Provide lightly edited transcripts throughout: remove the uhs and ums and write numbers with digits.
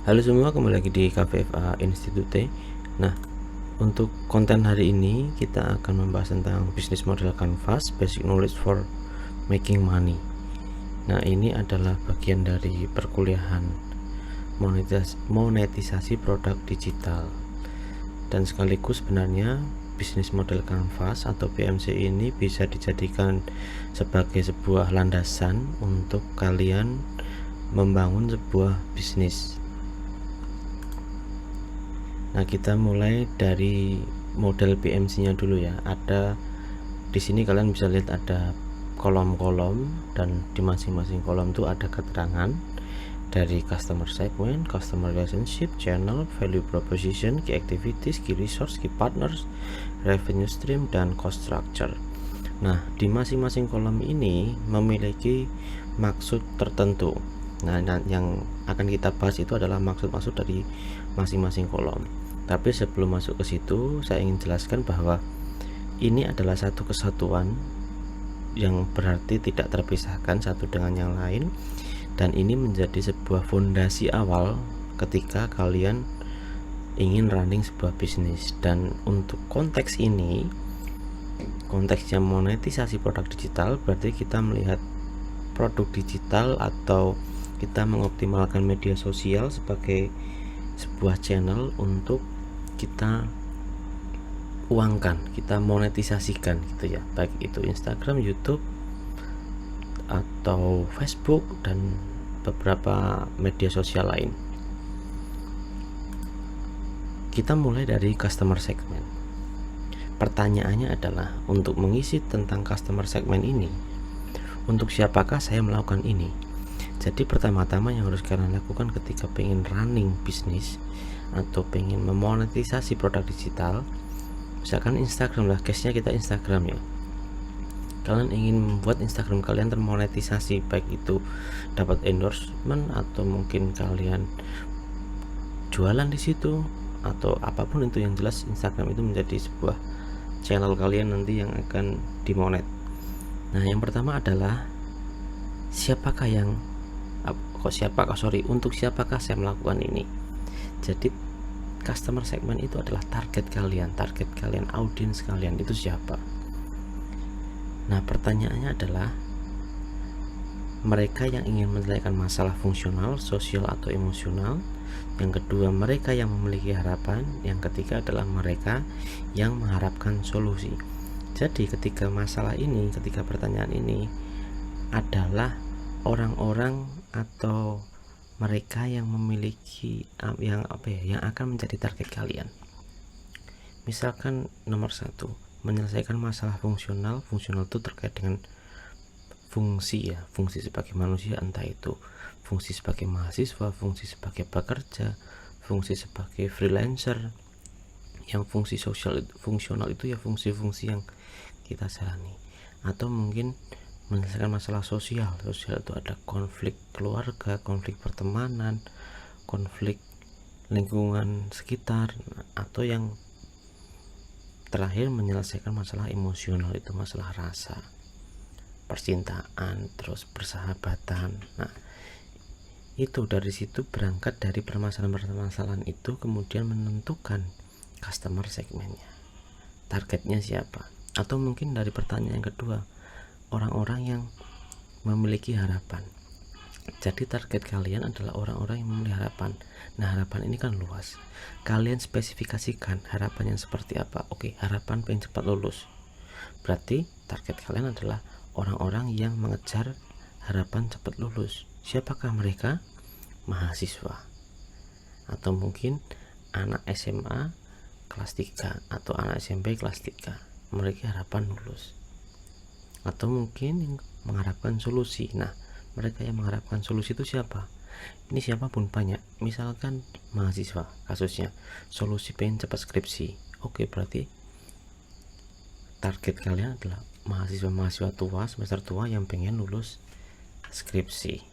Halo semua, kembali lagi di KVFA Institute. Nah, untuk konten hari ini kita akan membahas tentang bisnis model Canvas, basic knowledge for making money. Nah, ini adalah bagian dari perkuliahan monetisasi produk digital. Dan sekaligus sebenarnya bisnis model Canvas atau BMC ini bisa dijadikan sebagai sebuah landasan untuk kalian membangun sebuah bisnis. Nah, kita mulai dari model BMC-nya dulu ya. Ada di sini kalian bisa lihat ada kolom-kolom, dan di masing-masing kolom itu ada keterangan dari customer segment, customer relationship, channel, value proposition, key activities, key resource, key partners, revenue stream, dan cost structure. Nah, di masing-masing kolom ini memiliki maksud tertentu. Nah, yang akan kita bahas itu adalah maksud-maksud dari masing-masing kolom. Tapi sebelum masuk ke situ, saya ingin jelaskan bahwa ini adalah satu kesatuan yang berarti tidak terpisahkan satu dengan yang lain, dan ini menjadi sebuah fondasi awal ketika kalian ingin running sebuah bisnis. Dan untuk konteks ini, konteksnya monetisasi produk digital, berarti kita melihat produk digital atau kita mengoptimalkan media sosial sebagai sebuah channel untuk kita uangkan, kita monetisasikan gitu ya, baik itu Instagram, YouTube, atau Facebook, dan beberapa media sosial lain. Kita mulai dari customer segment. Pertanyaannya adalah, untuk mengisi tentang customer segment ini, untuk siapakah saya melakukan ini? Jadi pertama-tama yang harus kalian lakukan ketika pengen running bisnis atau pengen memonetisasi produk digital, misalkan Instagram lah, case-nya kita Instagram ya. Kalian ingin membuat Instagram kalian termonetisasi, baik itu dapat endorsement atau mungkin kalian jualan di situ atau apapun itu, yang jelas Instagram itu menjadi sebuah channel kalian nanti yang akan dimonet. Nah, yang pertama adalah untuk siapakah saya melakukan ini. Jadi customer segment itu adalah target kalian, audiens kalian itu siapa. Nah, pertanyaannya adalah, mereka yang ingin menyelesaikan masalah fungsional, sosial, atau emosional. Yang kedua, mereka yang memiliki harapan. Yang ketiga adalah mereka yang mengharapkan solusi. Jadi ketika pertanyaan ini adalah orang-orang atau mereka yang memiliki yang akan menjadi target kalian. Misalkan nomor 1, menyelesaikan masalah fungsional. Fungsional itu terkait dengan fungsi ya, fungsi sebagai manusia, entah itu fungsi sebagai mahasiswa, fungsi sebagai pekerja, fungsi sebagai freelancer. Yang fungsi fungsional itu ya fungsi-fungsi yang kita jalani. Atau mungkin menyelesaikan masalah sosial itu ada konflik keluarga, konflik pertemanan, konflik lingkungan sekitar, atau yang terakhir menyelesaikan masalah emosional, itu masalah rasa, percintaan, terus persahabatan. Nah, itu dari situ berangkat dari permasalahan-permasalahan itu, kemudian menentukan customer segmentnya, targetnya siapa. Atau mungkin dari pertanyaan yang kedua, orang-orang yang memiliki harapan. Jadi target kalian adalah orang-orang yang memiliki harapan. Nah, harapan ini kan luas. Kalian spesifikasikan harapan yang seperti apa. Oke, harapan pengen cepat lulus. Berarti target kalian adalah orang-orang yang mengejar harapan cepat lulus. Siapakah mereka? Mahasiswa. Atau mungkin anak SMA kelas 3 atau anak SMP kelas 3. Mereka harapan lulus. Atau mungkin yang mengharapkan solusi. Nah, mereka yang mengharapkan solusi itu siapa? Ini siapapun banyak. Misalkan mahasiswa, kasusnya solusi pengen cepat skripsi. Oke, berarti target kalian adalah mahasiswa tua, semester tua yang pengen lulus skripsi.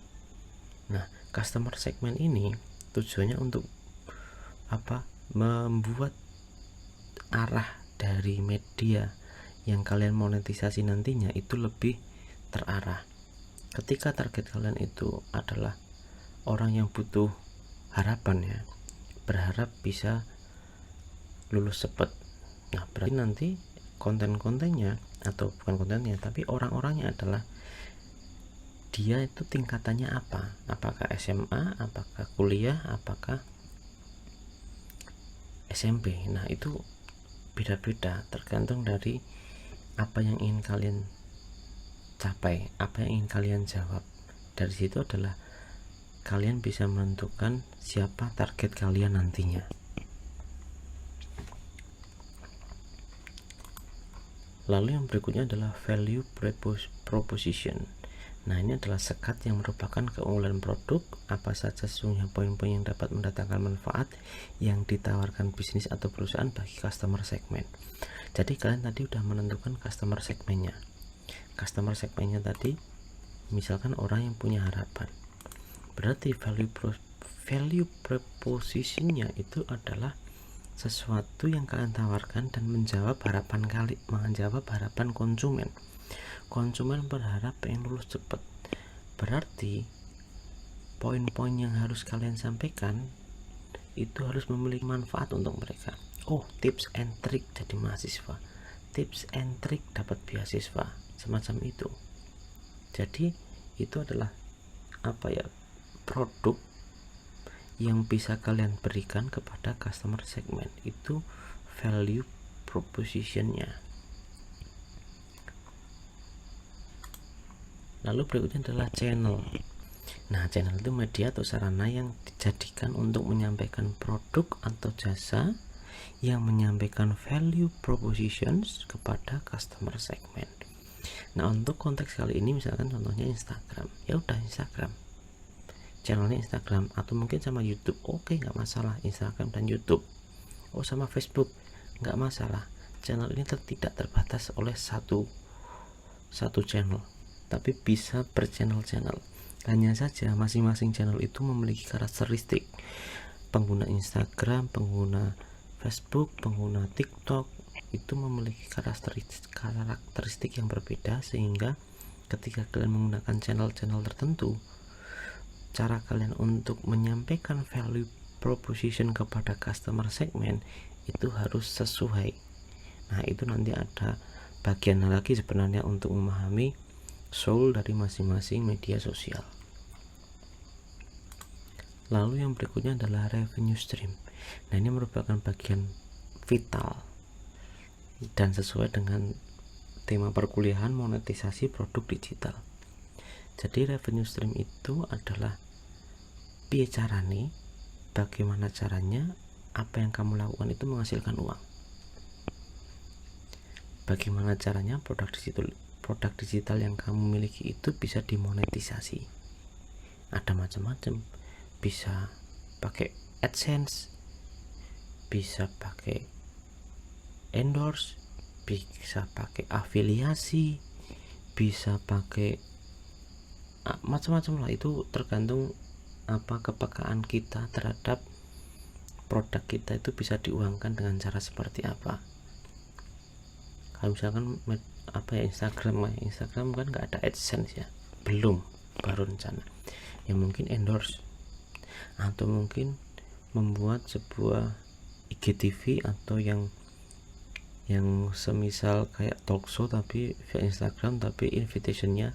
Nah, customer segment ini tujuannya untuk apa? Membuat arah dari media yang kalian monetisasi nantinya itu lebih terarah. Ketika target kalian itu adalah orang yang butuh harapan ya, berharap bisa lulus cepat. Nah berarti nanti konten-kontennya, atau bukan kontennya tapi orang-orangnya adalah dia itu tingkatannya apa, apakah SMA, apakah kuliah, apakah SMP. Nah itu beda-beda tergantung dari apa yang ingin kalian capai, apa yang ingin kalian jawab. Dari situ adalah kalian bisa menentukan siapa target kalian nantinya. Lalu yang berikutnya adalah value proposition. Nah ini adalah sekat yang merupakan keunggulan produk, apa saja sesungguhnya poin-poin yang dapat mendatangkan manfaat yang ditawarkan bisnis atau perusahaan bagi customer segmen. Jadi kalian tadi udah menentukan customer segmennya. Customer segmennya tadi misalkan orang yang punya harapan. Berarti value propositionnya itu adalah sesuatu yang kalian tawarkan dan menjawab harapan konsumen. Konsumen berharap pengen lulus cepat. Berarti poin-poin yang harus kalian sampaikan itu harus memiliki manfaat untuk mereka. Oh, tips and trick jadi mahasiswa, tips and trick dapat beasiswa, semacam itu. Jadi itu adalah produk yang bisa kalian berikan kepada customer segment, itu value propositionnya. Lalu berikutnya adalah channel. Nah channel itu media atau sarana yang dijadikan untuk menyampaikan produk atau jasa yang menyampaikan value propositions kepada customer segment. Nah untuk konteks kali ini misalkan contohnya Instagram, ya udah Instagram, channelnya Instagram, atau mungkin sama YouTube, oke nggak masalah, Instagram dan YouTube. Oh sama Facebook, nggak masalah, channel ini tidak terbatas oleh satu channel, tapi bisa berchannel-channel. Hanya saja masing-masing channel itu memiliki karakteristik. Pengguna Instagram, pengguna Facebook, pengguna TikTok itu memiliki karakteristik yang berbeda, sehingga ketika kalian menggunakan channel-channel tertentu, cara kalian untuk menyampaikan value proposition kepada customer segment itu harus sesuai. Nah itu nanti ada bagian lagi sebenarnya untuk memahami soul dari masing-masing media sosial. Lalu yang berikutnya adalah revenue stream. Nah ini merupakan bagian vital dan sesuai dengan tema perkuliahan monetisasi produk digital. Jadi revenue stream itu adalah piye carane, bagaimana caranya apa yang kamu lakukan itu menghasilkan uang. Bagaimana caranya produk digital yang kamu miliki itu bisa dimonetisasi. Ada macam-macam, bisa pakai AdSense, bisa pakai endorse, bisa pakai afiliasi, bisa pakai macam-macam lah. Itu tergantung apa kepekaan kita terhadap produk kita itu bisa diuangkan dengan cara seperti apa. Kalau misalkan Instagram kan nggak ada AdSense ya, belum, baru rencana. Yang mungkin endorse, atau mungkin membuat sebuah IGTV atau yang semisal kayak talkshow tapi via Instagram tapi invitationnya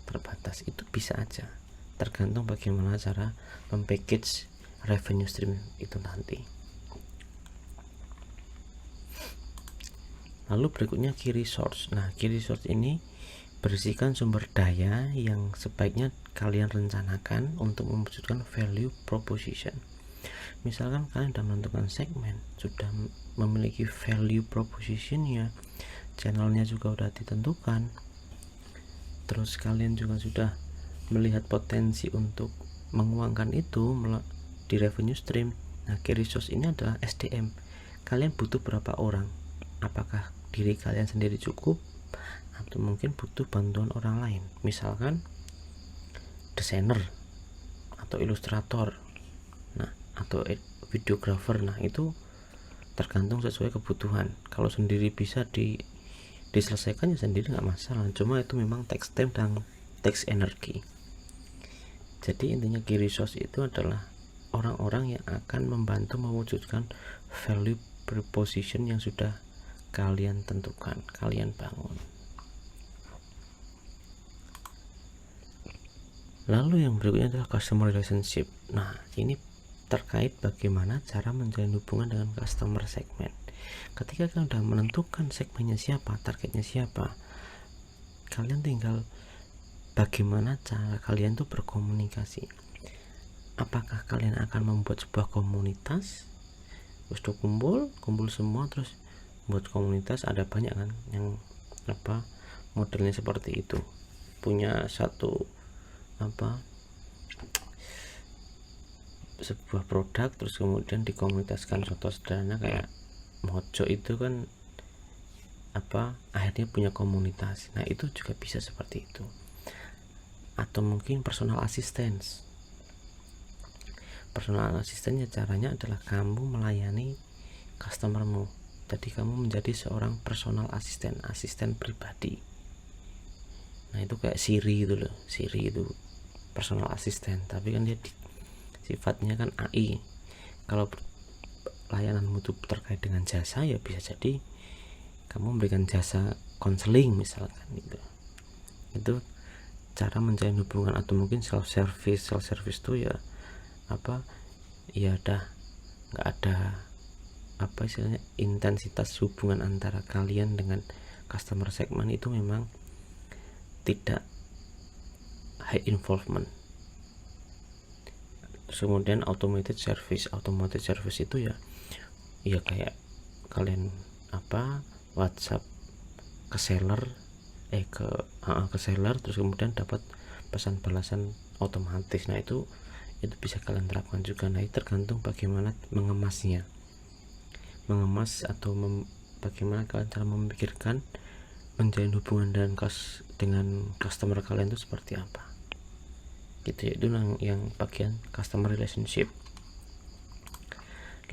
terbatas. Itu bisa aja, tergantung bagaimana cara mempackage revenue stream itu nanti. Lalu berikutnya key resource. Nah key resource ini berisikan sumber daya yang sebaiknya kalian rencanakan untuk mewujudkan value proposition. Misalkan kalian sudah menentukan segmen, sudah memiliki value propositionnya, channelnya juga sudah ditentukan, terus kalian juga sudah melihat potensi untuk menguangkan itu di revenue stream. Nah key resource ini adalah SDM. Kalian butuh berapa orang? Apakah diri kalian sendiri cukup atau mungkin butuh bantuan orang lain, misalkan desainer atau ilustrator, nah atau videographer. Nah itu tergantung sesuai kebutuhan. Kalau sendiri bisa diselesaikan ya sendiri nggak masalah, cuma itu memang takes time dan takes energy. Jadi intinya key resource itu adalah orang-orang yang akan membantu mewujudkan value proposition yang sudah kalian tentukan, kalian bangun. Lalu yang berikutnya adalah customer relationship. Nah, ini terkait bagaimana cara menjalin hubungan dengan customer segment. Ketika kalian sudah menentukan segmennya siapa, targetnya siapa, kalian tinggal bagaimana cara kalian tuh berkomunikasi. Apakah kalian akan membuat sebuah komunitas, terus kumpul semua terus buat komunitas? Ada banyak kan yang modelnya seperti itu, punya satu sebuah produk terus kemudian dikomunitaskan. Contoh sederhana kayak Mojo itu kan akhirnya punya komunitas. Nah, itu juga bisa seperti itu. Atau mungkin personal assistance ya, caranya adalah kamu melayani customermu. Jadi kamu menjadi seorang personal asisten pribadi. Nah, itu kayak Siri itu loh. Siri itu personal assistant, tapi kan dia sifatnya kan AI. Kalau layananmu itu terkait dengan jasa, ya bisa jadi kamu memberikan jasa konseling misalkan gitu. Itu cara menjalin hubungan. Atau mungkin self service itu ya ya udah nggak ada istilahnya intensitas hubungan antara kalian dengan customer segment itu memang tidak high involvement. Kemudian automated service itu ya kayak kalian WhatsApp ke seller ke seller terus kemudian dapat pesan balasan otomatis. Nah, itu bisa kalian terapkan juga. Nah, itu tergantung bagaimana mengemas atau bagaimana kalian cara memikirkan menjalin hubungan dengan customer kalian itu seperti apa gitu ya. Itu yang bagian customer relationship.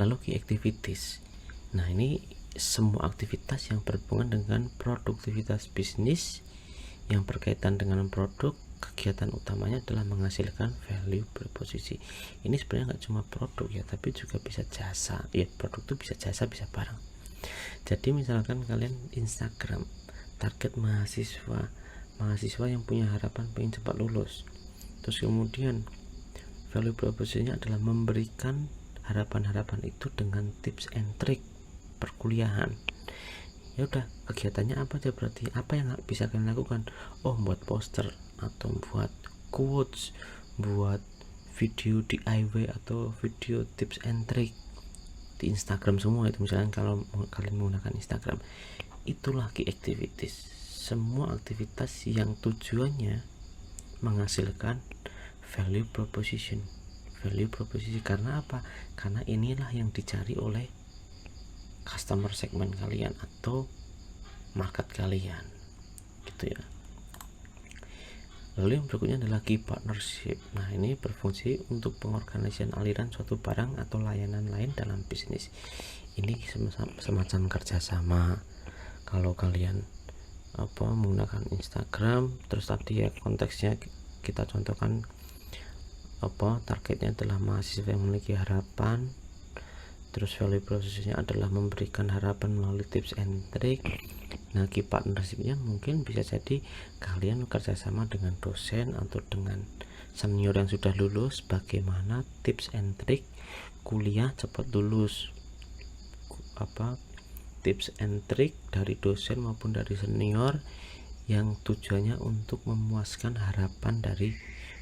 Lalu key activities. Nah, ini semua aktivitas yang berhubungan dengan produktivitas bisnis yang berkaitan dengan produk. Kegiatan utamanya adalah menghasilkan value proposition. Ini sebenarnya nggak cuma produk ya, tapi juga bisa jasa ya. Produk itu bisa jasa, bisa barang. Jadi misalkan kalian Instagram, target mahasiswa yang punya harapan pengen cepat lulus, terus kemudian value propositionnya adalah memberikan harapan-harapan itu dengan tips and trick perkuliahan. Ya udah, kegiatannya apa aja berarti? Apa yang bisa kalian lakukan? Buat poster, atau buat quotes, buat video DIY atau video tips and trick di Instagram semua itu. Misalnya kalau kalian menggunakan Instagram, itulah key activities. Semua aktivitas yang tujuannya menghasilkan value proposition. Karena apa? Karena inilah yang dicari oleh customer segment kalian atau market kalian gitu ya. Lalu yang berikutnya adalah key partnership. Nah, ini berfungsi untuk pengorganisasian aliran suatu barang atau layanan lain dalam bisnis. Ini semacam kerjasama. Kalau kalian menggunakan Instagram, terus tadi ya konteksnya kita contohkan targetnya adalah mahasiswa yang memiliki harapan, terus value propositionnya adalah memberikan harapan melalui tips and trick. Nah, key partnershipnya mungkin bisa jadi kalian kerjasama dengan dosen atau dengan senior yang sudah lulus, bagaimana tips and trick kuliah cepat lulus, tips and trick dari dosen maupun dari senior yang tujuannya untuk memuaskan harapan dari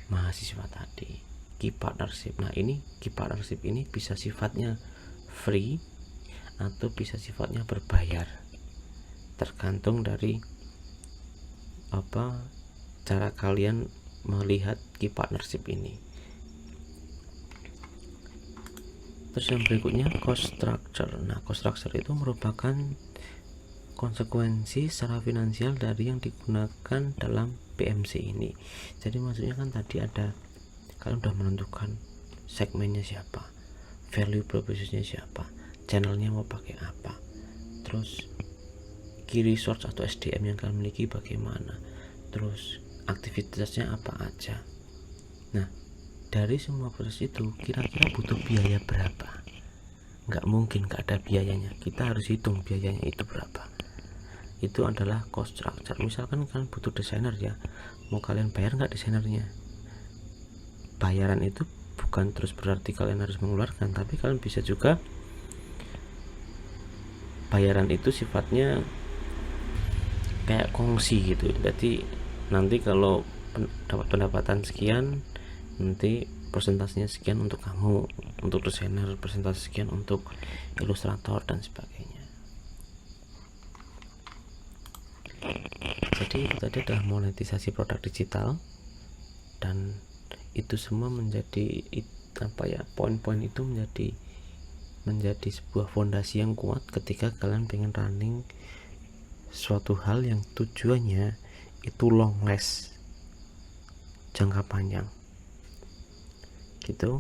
mahasiswa tadi. Key partnership. Nah, ini key partnership ini bisa sifatnya free atau bisa sifatnya berbayar, tergantung dari cara kalian melihat key partnership ini. Terus yang berikutnya cost structure. Nah, cost structure itu merupakan konsekuensi secara finansial dari yang digunakan dalam PMC ini. Jadi maksudnya kan tadi ada, kalian udah menentukan segmennya siapa, value propositionnya siapa, channelnya mau pakai apa, terus key resource atau SDM yang kalian miliki bagaimana, terus aktivitasnya apa aja. Nah, dari semua proses itu kira-kira butuh biaya berapa? Nggak mungkin nggak ada biayanya, kita harus hitung biayanya itu berapa. Itu adalah cost structure. Misalkan kalian butuh desainer ya, mau kalian bayar nggak desainernya? Bayaran itu bukan terus berarti kalian harus mengeluarkan, tapi kalian bisa juga bayaran itu sifatnya kayak kongsi gitu. Jadi nanti kalau dapat pendapatan sekian, nanti persentasenya sekian untuk kamu, untuk desainer persentase sekian, untuk ilustrator dan sebagainya. Jadi itu tadi adalah monetisasi produk digital, dan itu semua menjadi poin-poin itu menjadi sebuah fondasi yang kuat ketika kalian pengen running suatu hal yang tujuannya itu long last, jangka panjang gitu.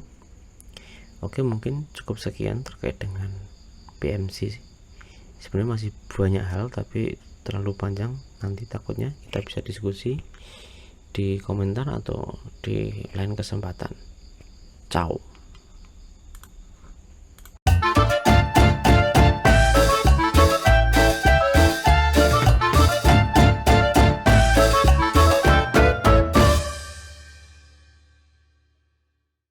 Oke, mungkin cukup sekian terkait dengan PMC. Sebenarnya masih banyak hal tapi terlalu panjang, nanti takutnya kita bisa diskusi di komentar atau di lain kesempatan. Ciao.